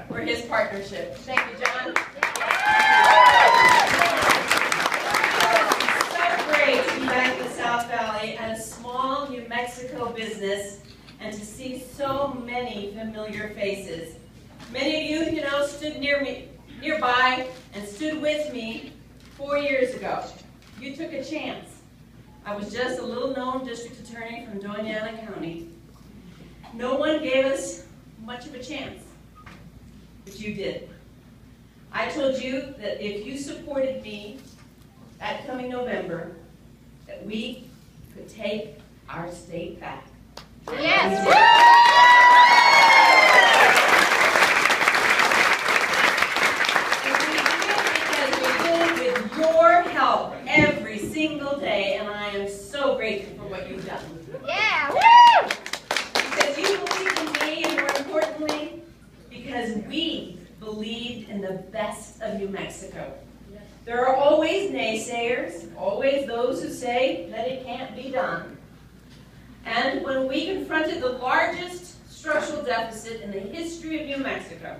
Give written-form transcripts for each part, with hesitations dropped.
for his partnership. Thank you, John. It's so great to be back in the South Valley at a small New Mexico business and to see so many familiar faces. Many of you, stood nearby and stood with me 4 years ago. You took a chance. I was just a little-known district attorney from Doña Ana County. No one gave us much of a chance, but you did. I told you that if you supported me that coming November, that we could take our state back. Yes! And we did with your help every single day, and I am so grateful for what you've done. Yeah! Woo! Because you believed in me, and more importantly, because we believed in the best of New Mexico. There are always naysayers, always those who say that it can't be done. And when we confronted the largest structural deficit in the history of New Mexico,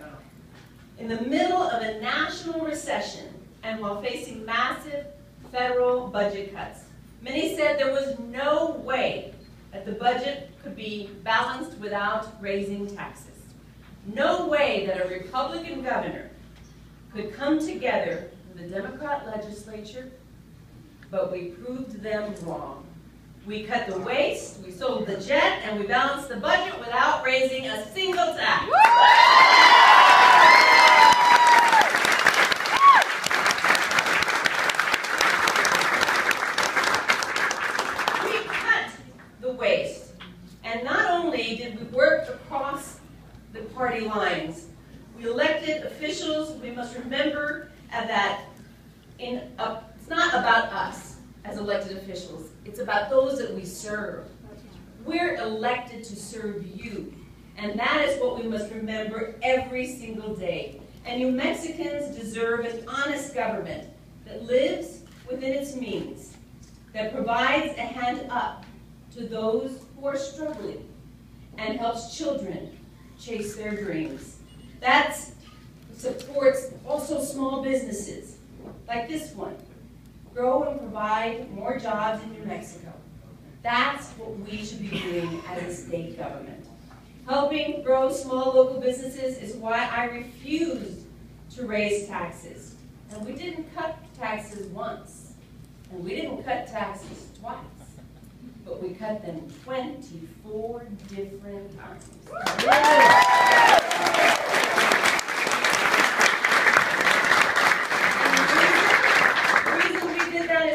in the middle of a national recession, and while facing massive federal budget cuts, many said there was no way that the budget could be balanced without raising taxes. No way that a Republican governor could come together with a Democrat legislature, but we proved them wrong. We cut the waste, we sold the jet, and we balanced the budget without raising a single tax. We cut the waste, and not only did we work across the party lines, we elected officials. We must remember that it's not about us as elected officials. It's about those that we serve. We're elected to serve you. And that is what we must remember every single day. And New Mexicans deserve an honest government that lives within its means, that provides a hand up to those who are struggling, and helps children chase their dreams. That supports also small businesses, like this one. Grow and provide more jobs in New Mexico. That's what we should be doing as a state government. Helping grow small local businesses is why I refused to raise taxes. And we didn't cut taxes once, and we didn't cut taxes twice, but we cut them 24 different times.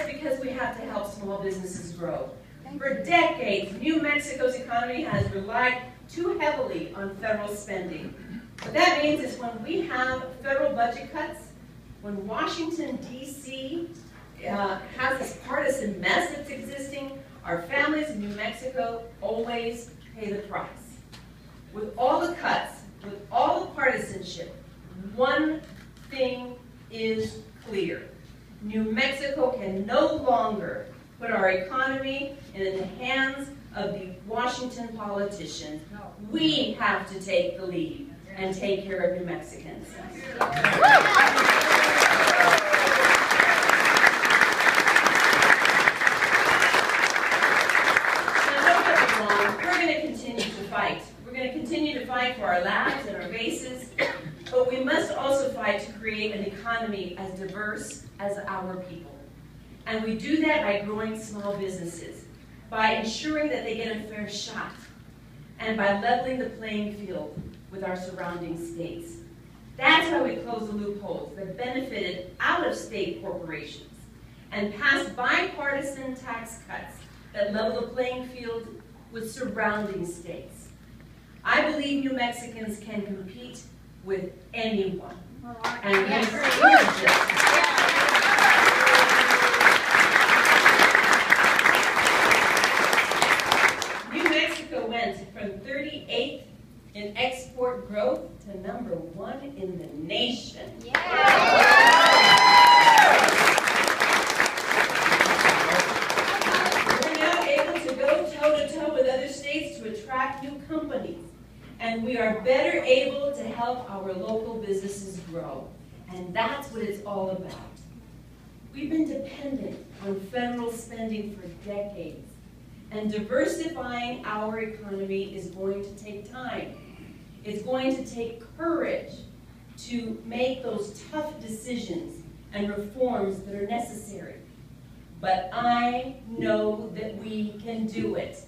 Because we have to help small businesses grow. For decades, New Mexico's economy has relied too heavily on federal spending. What that means is when we have federal budget cuts, when Washington, D.C. has this partisan mess that's existing, our families in New Mexico always pay the price. With all the cuts, with all the partisanship, one thing is clear. New Mexico can no longer put our economy in the hands of the Washington politicians. We have to take the lead and take care of New Mexicans. We're going to continue to fight. We're going to continue to fight for our labs and our bases, but we must also fight to create an economy as diverse as our people. And we do that by growing small businesses, by ensuring that they get a fair shot, and by leveling the playing field with our surrounding states. That's how we close the loopholes that benefited out-of-state corporations and passed bipartisan tax cuts that level the playing field with surrounding states. I believe New Mexicans can compete with anyone. And New Mexico went from 38th in export growth to #1 in the nation. We're now able to go toe-to-toe with other states to attract new companies. And we are better able to help help our local businesses grow. And that's what it's all about. We've been dependent on federal spending for decades. And diversifying our economy is going to take time. It's going to take courage to make those tough decisions and reforms that are necessary. But I know that we can do it.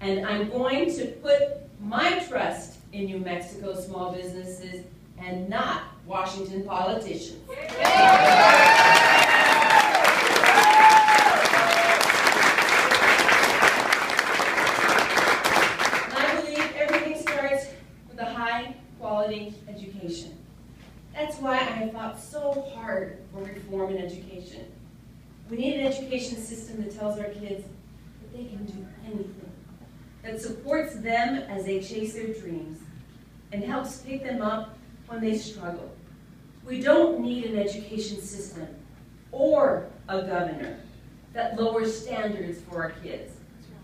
And I'm going to put my trust in New Mexico small businesses and not Washington politicians. Education. That's why I have fought so hard for reform in education. We need an education system that tells our kids that they can do anything, that supports them as they chase their dreams, and helps pick them up when they struggle. We don't need an education system or a governor that lowers standards for our kids,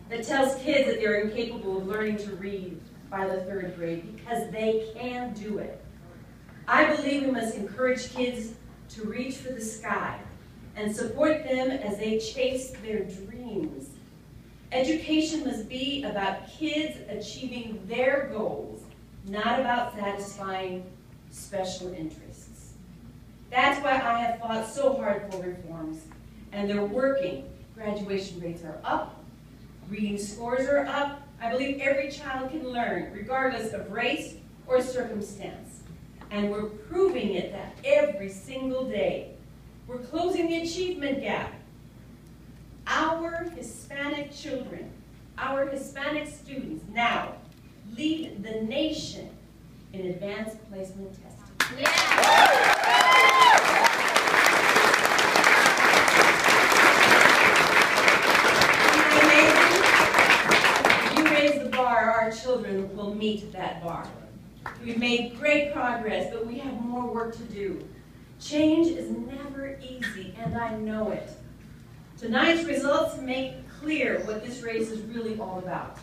that tells kids that they're incapable of learning to read by the 3rd grade, because they can do it. I believe we must encourage kids to reach for the sky and support them as they chase their dreams. Education must be about kids achieving their goals, not about satisfying special interests. That's why I have fought so hard for reforms, and they're working. Graduation rates are up, reading scores are up. I believe every child can learn, regardless of race or circumstance. And we're proving it that every single day. We're closing the achievement gap. Our Hispanic children, our Hispanic students now lead the nation in advanced placement testing. Yeah. Our children will meet that bar. We've made great progress, but we have more work to do. Change is never easy, and I know it. Tonight's results make clear what this race is really all about.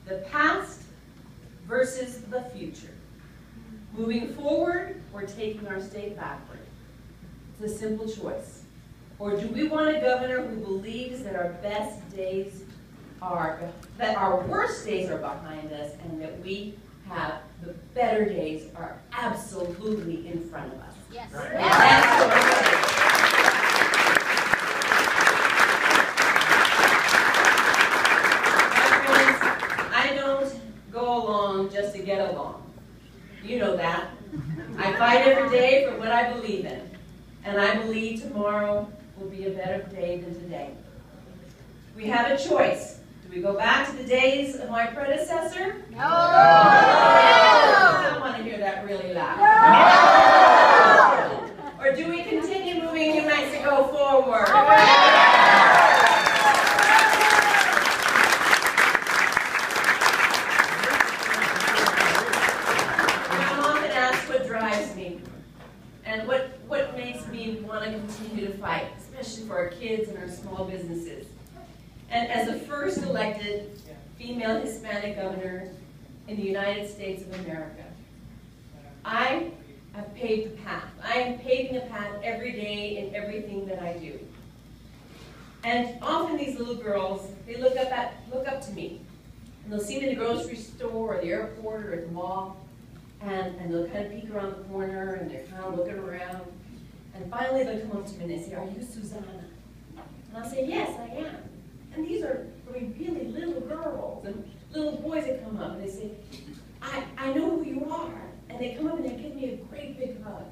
The past versus the future. Moving forward or taking our state backward. It's a simple choice. Or do we want a governor who believes that our best days that our worst days are behind us, and that we have the better days are absolutely in front of us? Yes. Right. And that's what we're saying. My friends, I don't go along just to get along. You know that. I fight every day for what I believe in, and I believe tomorrow will be a better day than today. We have a choice. Do we go back to the days of my predecessor? No! I don't want to hear that really loud. No! Or do we continue moving New Mexico forward? I'm often asked what drives me and what makes me want to continue to fight, especially for our kids and our small businesses. And as the first elected female Hispanic governor in the United States of America, I have paved the path. I am paving the path every day in everything that I do. And often these little girls, they look up to me. And they'll see me in the grocery store or the airport or at the mall. And they'll kind of peek around the corner and they're kind of looking around. And finally they'll come up to me and they say, "Are you Susana?" And I'll say, "Yes, I am." And these are really little girls and little boys that come up and they say, I know who you are. And they come up and they give me a great big hug.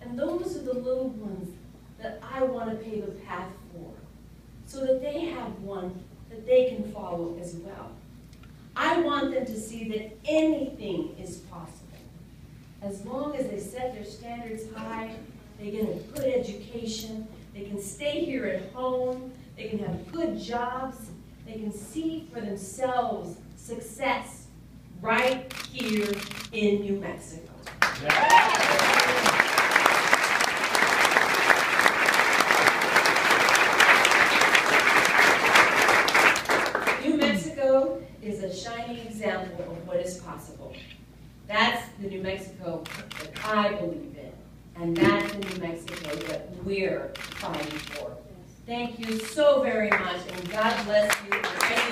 And those are the little ones that I want to pave a path for, so that they have one that they can follow as well. I want them to see that anything is possible. As long as they set their standards high, they get a good education, they can stay here at home, they can have good jobs, they can see for themselves success right here in New Mexico. New Mexico is a shining example of what is possible. That's the New Mexico that I believe in. And that's the New Mexico that we're fighting for. Thank you so very much, and God bless you.